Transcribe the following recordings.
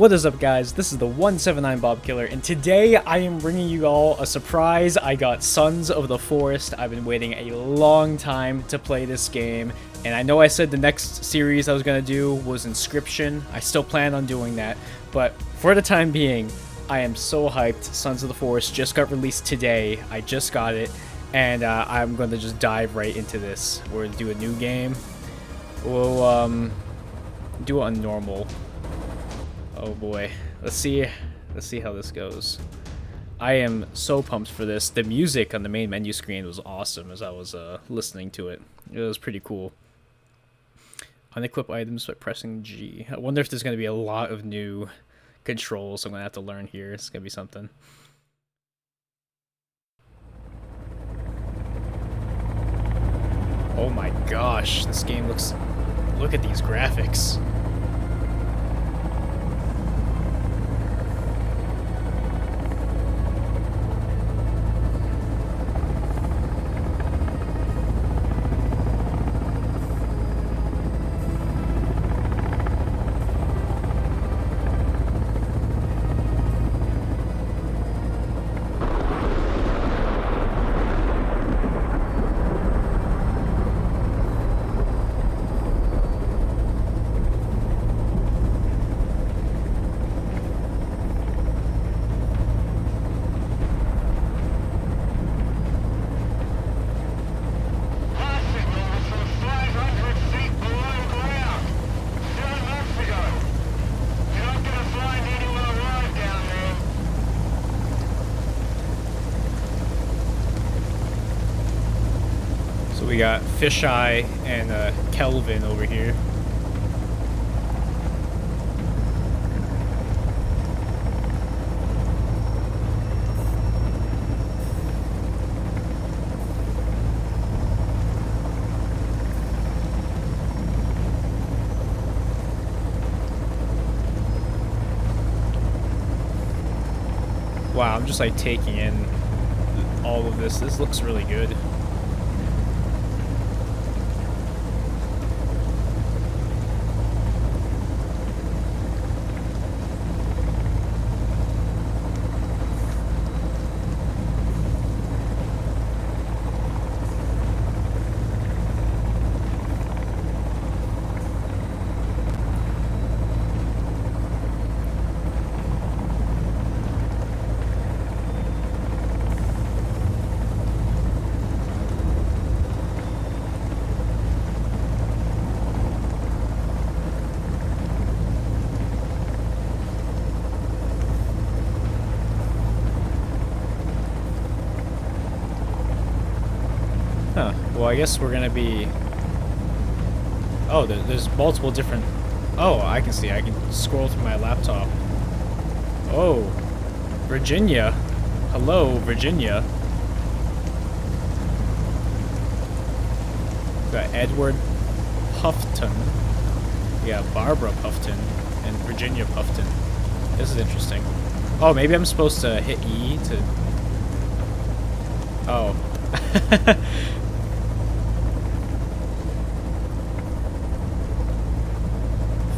What is up, guys? This is the 179 Bob Killer, and today I am bringing you all a surprise. I got Sons of the Forest. I've been waiting a long time to play this game, and I know I said the next series I was going to do was Inscryption. I still plan on doing that, but for the time being, I am so hyped. Sons of the Forest just got released today. I just got it, and I'm going to just dive right into this. We're going to do a new game. We'll do it on normal. Oh boy, let's see how this goes. I am so pumped for this. The music on the main menu screen was awesome as I was listening to it. It was pretty cool. Unequip items by pressing G. I wonder if there's going to be a lot of new controls I'm going to have to learn here. It's going to be something. Oh my gosh, this game looks... Look at these graphics. We got Fisheye and Kelvin over here. Wow, I'm just like taking in all of this. This looks really good. Huh. Well, I guess we're gonna be... Oh, there's multiple different... Oh, I can see. I can scroll through my laptop. Oh. Virginia. Hello, Virginia. We got Edward Puffton. We got Barbara Puffton and Virginia Puffton. This is interesting. Oh, maybe I'm supposed to hit E to... Oh.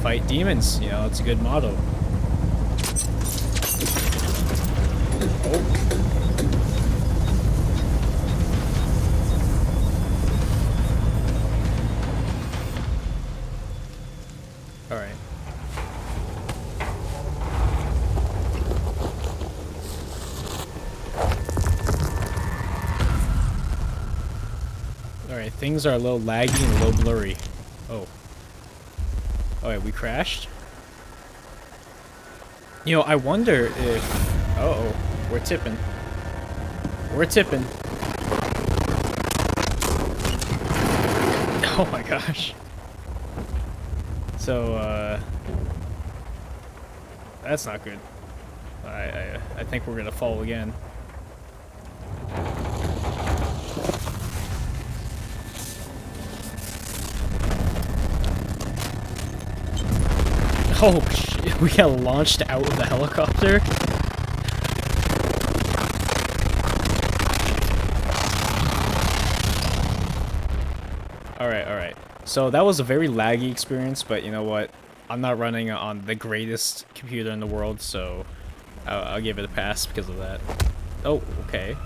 Fight demons, you know, it's a good motto. Oh. Alright. Alright, things are a little laggy and a little blurry. Oh. Alright, we crashed. You know, I wonder if... Uh-oh, we're tipping. We're tipping. Oh my gosh. So, that's not good. I think we're gonna fall again. Oh shit, we got launched out of the helicopter? Alright. So that was a very laggy experience, but you know what? I'm not running on the greatest computer in the world, so I'll give it a pass because of that. Oh, okay.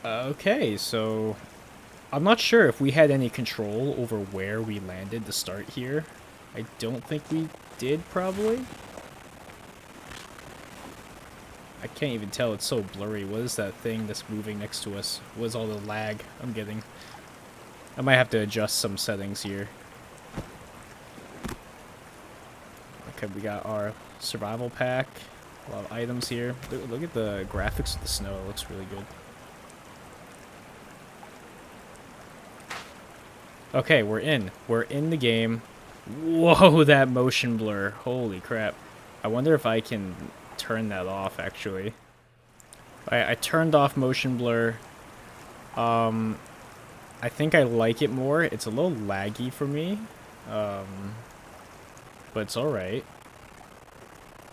Okay, so I'm not sure if we had any control over where we landed to start here. I don't think we did, probably. I can't even tell, it's so blurry. What is that thing that's moving next to us? What is all the lag I'm getting? I might have to adjust some settings here. Okay, we got our survival pack. A lot of items here. Look at the graphics of the snow, it looks really good. Okay, we're in. We're in the game. Whoa, that motion blur. Holy crap. I wonder if I can turn that off, actually. I turned off motion blur. I think I like it more. It's a little laggy for me. But it's alright.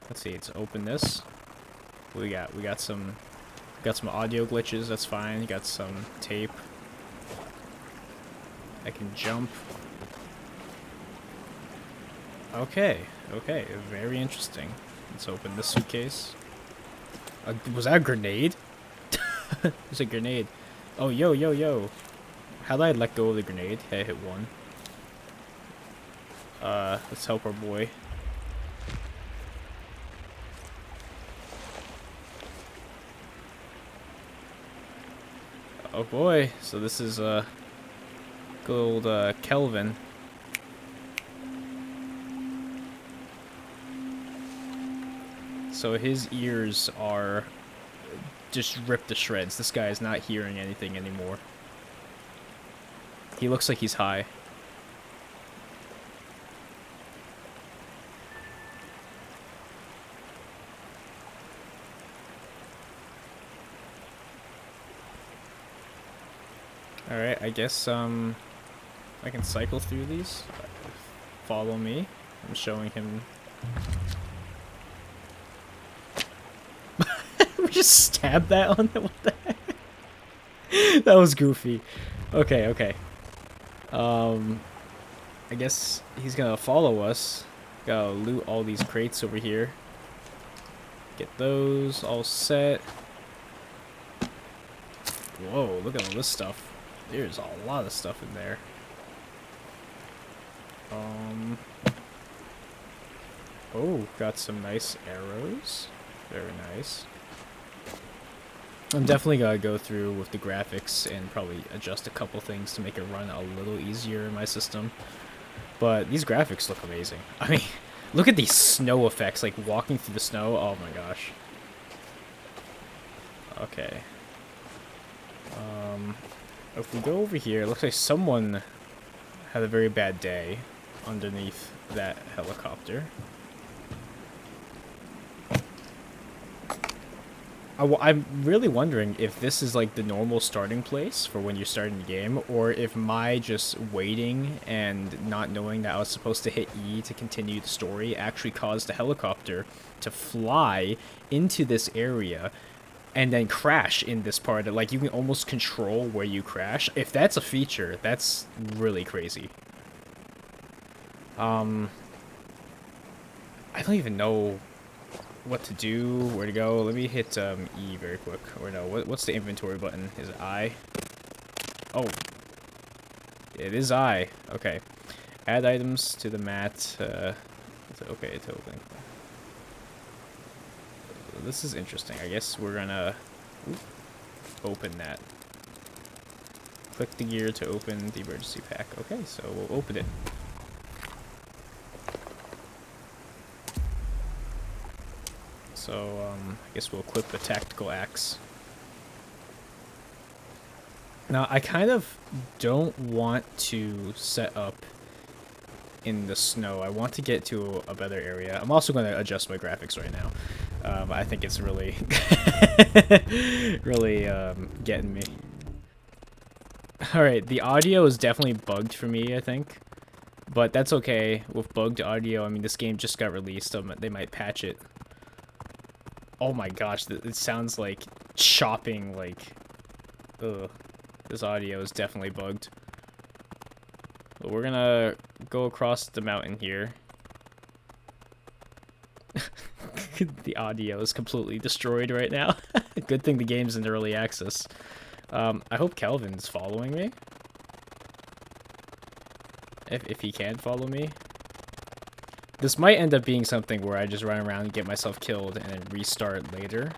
Let's see, let's open this. What we got? We got some audio glitches, that's fine. You got some tape. I can jump. Okay, okay, very interesting. Let's open this suitcase. Was that a grenade? It's a grenade. Oh, yo, yo, yo. How did I let go of the grenade? I hit one. Let's help our boy. Oh boy, so this is, good old, Kelvin. So his ears are just ripped to shreds. This guy is not hearing anything anymore. He looks like he's high. Alright, I guess, I can cycle through these. Follow me. I'm showing him. We just stabbed that on him? What the heck? That was goofy. Okay, okay. I guess he's gonna follow us. Gotta loot all these crates over here. Get those all set. Whoa, look at all this stuff. There's a lot of stuff in there. Oh, got some nice arrows. Very nice. I'm definitely gonna go through with the graphics and probably adjust a couple things to make it run a little easier in my system. But these graphics look amazing. I mean, look at these snow effects, like walking through the snow. Oh my gosh. Okay. If we go over here, it looks like someone had a very bad day underneath that helicopter. I'm really wondering if this is like the normal starting place for when you're starting the game, or if my just waiting and not knowing that I was supposed to hit E to continue the story actually caused the helicopter to fly into this area and then crash in this part. Like, you can almost control where you crash. If that's a feature, that's really crazy. I don't even know what to do, where to go. Let me hit E very quick. Or no, what's the inventory button? Is it I? Oh, it is I. Okay. Add items to the mat. Okay, it's open. This is interesting. I guess we're gonna open that. Click the gear to open the emergency pack. Okay, so we'll open it. So, I guess we'll equip the tactical axe. Now, I kind of don't want to set up in the snow. I want to get to a better area. I'm also going to adjust my graphics right now. I think it's really, really getting me. Alright, the audio is definitely bugged for me, I think. But that's okay. With bugged audio, I mean, this game just got released, so they might patch it. Oh my gosh, it sounds like chopping, like... Ugh. This audio is definitely bugged. But we're gonna go across the mountain here. The audio is completely destroyed right now. Good thing the game's in early access. I hope Kelvin's following me. If he can follow me. This might end up being something where I just run around and get myself killed and then restart later.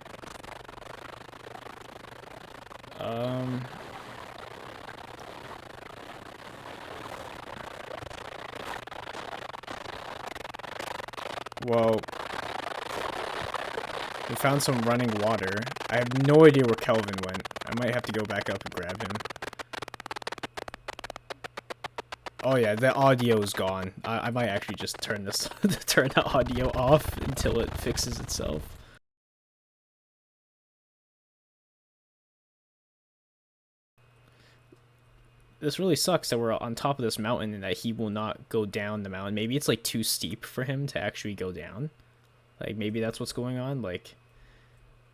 Whoa. We found some running water. I have no idea where Kelvin went. I might have to go back up and grab him. Oh yeah, the audio is gone. I might actually just turn this turn the audio off until it fixes itself. This really sucks that we're on top of this mountain and that he will not go down the mountain. Maybe it's like too steep for him to actually go down. Like maybe that's what's going on. Like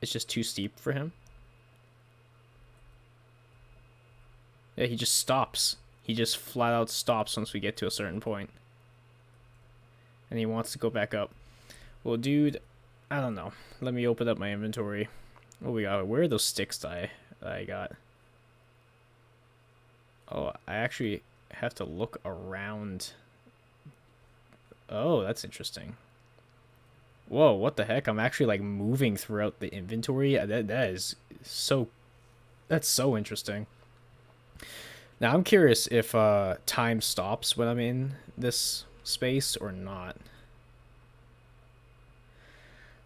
it's just too steep for him. Yeah, he just stops. He just flat out stops once we get to a certain point. And he wants to go back up. Well, dude, I don't know. Let me open up my inventory. What we got? Where are those sticks that I got? Oh, I actually have to look around. Oh, that's interesting. Whoa, what the heck? I'm actually like moving throughout the inventory. That's so interesting. Now I'm curious if time stops when I'm in this space or not.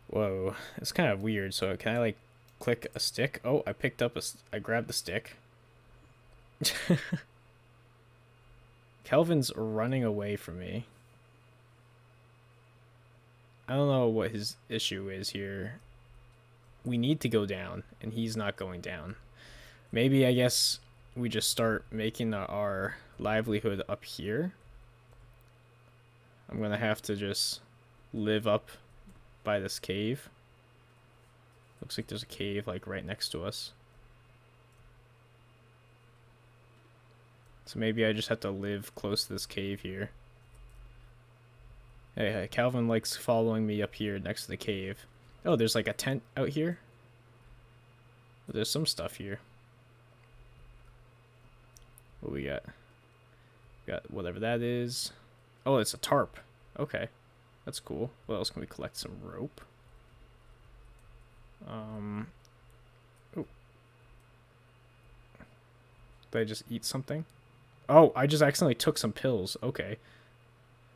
Whoa, it's kind of weird. So can I like click a stick? Oh, I grabbed the stick. Kelvin's running away from me. I don't know what his issue is here. We need to go down, and he's not going down. Maybe, I guess, we just start making our livelihood up here. I'm gonna have to just live up by this cave. Looks like there's a cave, like, right next to us. So maybe I just have to live close to this cave here. Hey, Calvin likes following me up here next to the cave. Oh, there's like a tent out here. There's some stuff here. What we got? Got whatever that is. Oh, it's a tarp. Okay, that's cool. What else can we collect? Some rope. Oh. Did I just eat something? Oh, I just accidentally took some pills. Okay.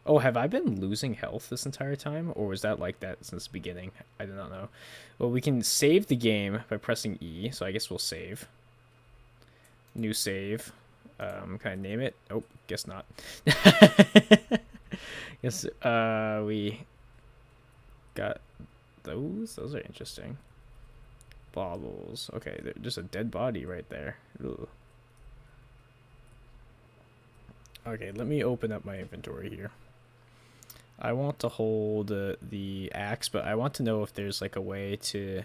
Oh, have I been losing health this entire time? Or was that like that since the beginning? I do not know. Well, we can save the game by pressing E, so I guess we'll save. New save. Can I name it? Oh, guess not. Guess, we got those. Those are interesting. Bottles. Okay, there's a dead body right there. Ugh. Okay, let me open up my inventory here. I want to hold the axe, but I want to know if there's like a way to,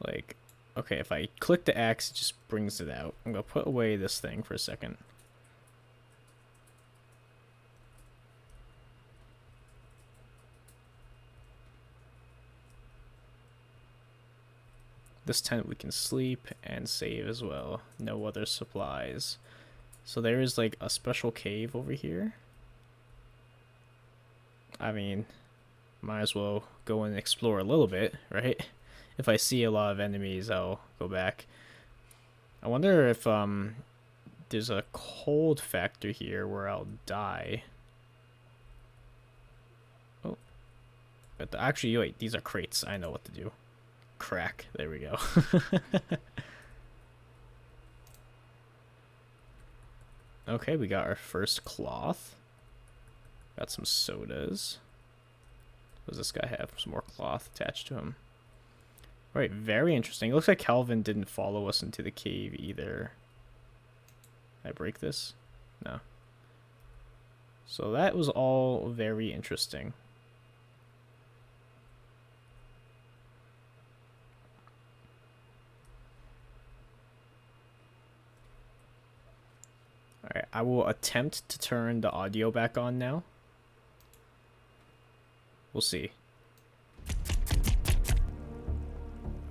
like, okay, if I click the axe, it just brings it out. I'm gonna put away this thing for a second. This tent we can sleep and save as well. No other supplies. So there is like a special cave over here. I mean, might as well go and explore a little bit, right? If I see a lot of enemies, I'll go back. I wonder if there's a cold factor here where I'll die. Oh, but actually, wait, these are crates. I know what to do. Crack. There we go. Okay, we got our first cloth. Got some sodas. Does this guy have some more cloth attached to him? Alright, very interesting. It looks like Calvin didn't follow us into the cave either. I break this? No. So that was all very interesting. Alright, I will attempt to turn the audio back on now. We'll see.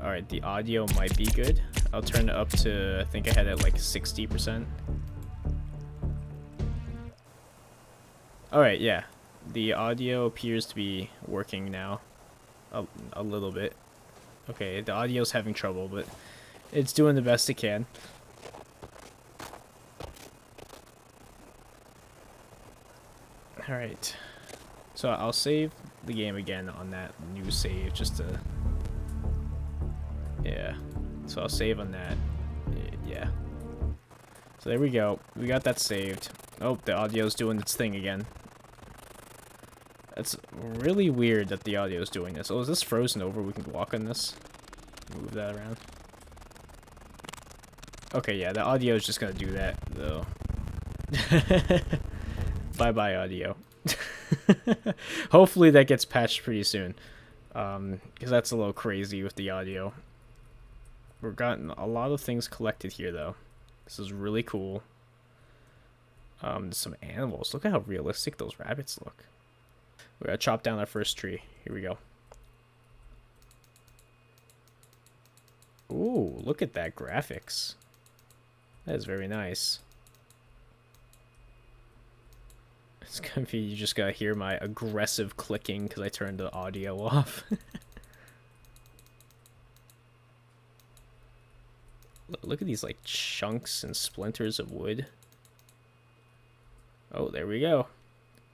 Alright, the audio might be good. I'll turn it up to, I think I had it like 60%. Alright, yeah. The audio appears to be working now. A little bit. Okay, the audio's having trouble, but it's doing the best it can. Alright. So I'll save the game again on that new save just to... Yeah. So I'll save on that. Yeah. So there we go. We got that saved. Oh, the audio's doing its thing again. It's really weird that the audio's doing this. Oh, is this frozen over? We can walk on this? Move that around. Okay, yeah, the audio is just gonna do that, though. Bye-bye, audio. Hopefully that gets patched pretty soon. Because that's a little crazy with the audio. We've gotten a lot of things collected here, though. This is really cool. Some animals. Look at how realistic those rabbits look. We're gonna chop down our first tree. Here we go. Ooh, look at that graphics. That is very nice. It's gonna be, you just gotta hear my aggressive clicking because I turned the audio off. Look at these like chunks and splinters of wood. Oh, there we go.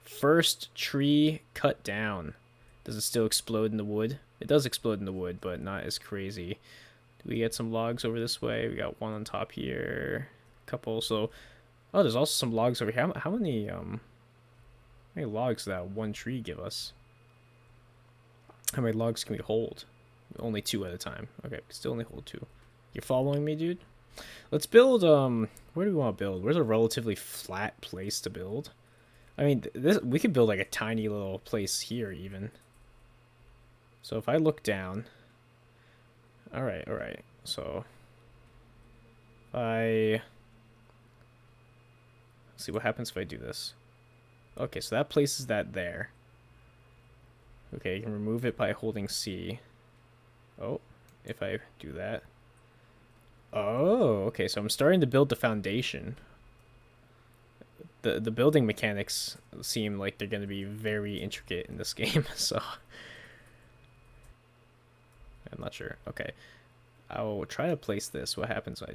First tree cut down. Does it still explode in the wood? It does explode in the wood, but not as crazy. Do we get some logs over this way? We got one on top here. A couple. So, oh, there's also some logs over here. How many logs does that one tree give us? How many logs can we hold? Only 2 at a time. Okay, we can still only hold 2. You following me, dude? Let's build, where do we want to build? Where's a relatively flat place to build? I mean, we could build like a tiny little place here, even. So if I look down... Alright. So... Let's see what happens if I do this. Okay, so that places that there. Okay, you can remove it by holding C. Oh, if I do that. Oh, okay, so I'm starting to build the foundation. The building mechanics seem like they're going to be very intricate in this game, so... I'm not sure. Okay. I'll try to place this. What happens when I...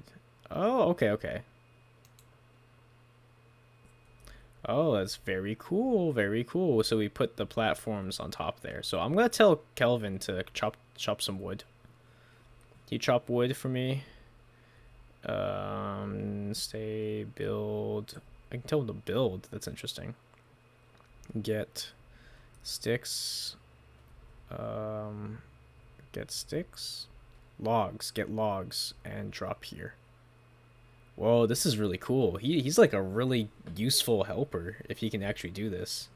Oh, okay. Oh, that's very cool, very cool. So we put the platforms on top there. So I'm going to tell Kelvin to chop some wood. Can you chop wood for me? Stay, build... I can tell him to build. That's interesting. Get sticks. Get sticks. Logs. Get logs and drop here. Whoa, this is really cool. He's like a really useful helper if he can actually do this.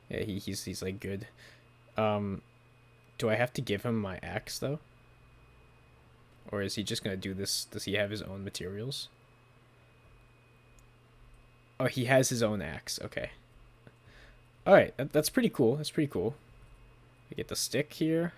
Yeah, he's like good. Do I have to give him my axe though? Or is he just gonna do this? Does he have his own materials? Oh, he has his own axe. Okay. Alright, that's pretty cool. That's pretty cool. We get the stick here.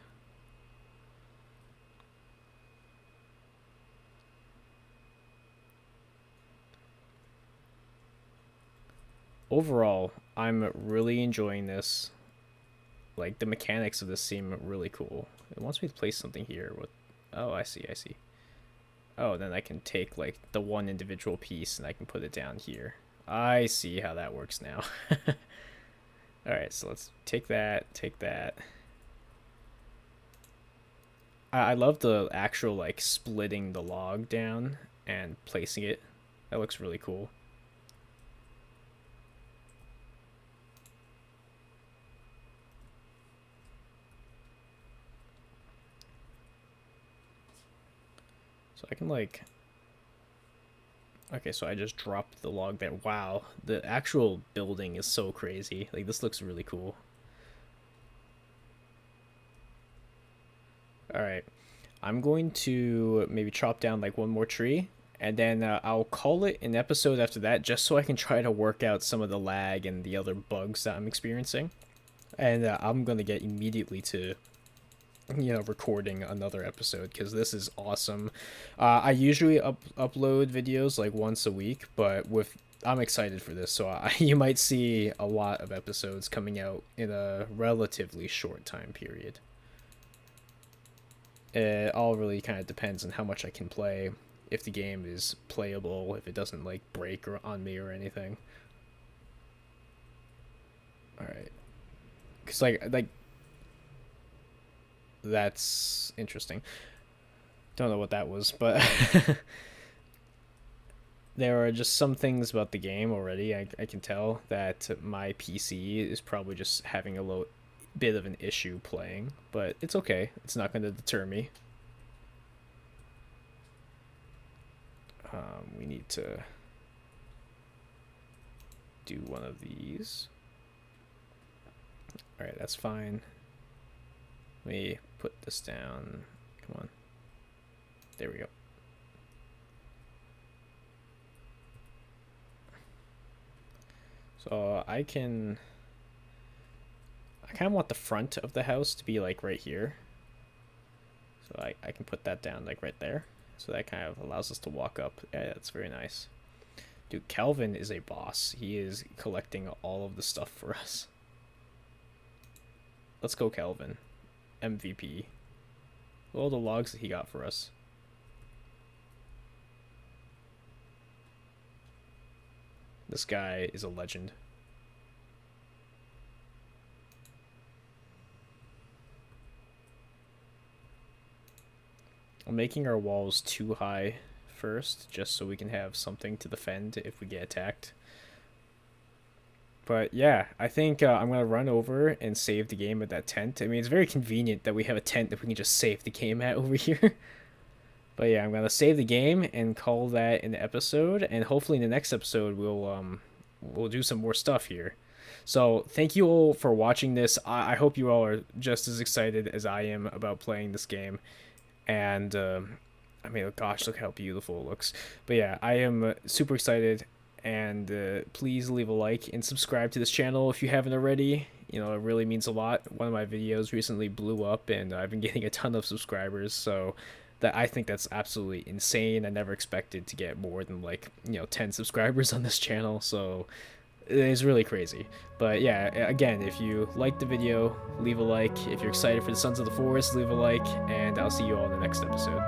Overall, I'm really enjoying this. Like, the mechanics of this seem really cool. It wants me to place something here. With... Oh, I see. Oh, then I can take, like, the one individual piece and I can put it down here. I see how that works now. Alright, so let's take that, I love the actual, like, splitting the log down and placing it. That looks really cool. So I can, like... Okay, so I just dropped the log there. Wow, the actual building is so crazy. Like, this looks really cool. All right, I'm going to maybe chop down like one more tree, and then I'll call it an episode after that, just so I can try to work out some of the lag and the other bugs that I'm experiencing. And I'm gonna get immediately to recording another episode because this is awesome. I usually upload videos like once a week, but I'm excited for this, so you might see a lot of episodes coming out in a relatively short time period. It all really kind of depends on how much I can play, if the game is playable, if it doesn't like break on me or anything. All right, because like that's interesting. Don't know what that was, but there are just some things about the game already. I can tell that my PC is probably just having a little bit of an issue playing, but it's okay. It's not going to deter me. We need to do one of these. All right, that's fine. Let me put this down. Come on. There we go. So I kind of want the front of the house to be like right here. So I can put that down like right there. So that kind of allows us to walk up. Yeah, that's very nice. Dude, Calvin is a boss. He is collecting all of the stuff for us. Let's go, Calvin. MVP. All the logs that he got for us. This guy is a legend. I'm making our walls too high first, just so we can have something to defend if we get attacked. But yeah, I think I'm going to run over and save the game at that tent. I mean, it's very convenient that we have a tent that we can just save the game at over here. But yeah, I'm going to save the game and call that an episode. And hopefully in the next episode, we'll do some more stuff here. So thank you all for watching this. I hope you all are just as excited as I am about playing this game. And I mean, gosh, look how beautiful it looks. But yeah, I am super excited. And please leave a like and subscribe to this channel if you haven't already. You know, it really means a lot. One of my videos recently blew up and I've been getting a ton of subscribers, so I think that's absolutely insane. I never expected to get more than 10 subscribers on this channel, so it is really crazy. But yeah, again, if you liked the video, leave a like. If you're excited for the Sons of the Forest, leave a like, and I'll see you all in the next episode.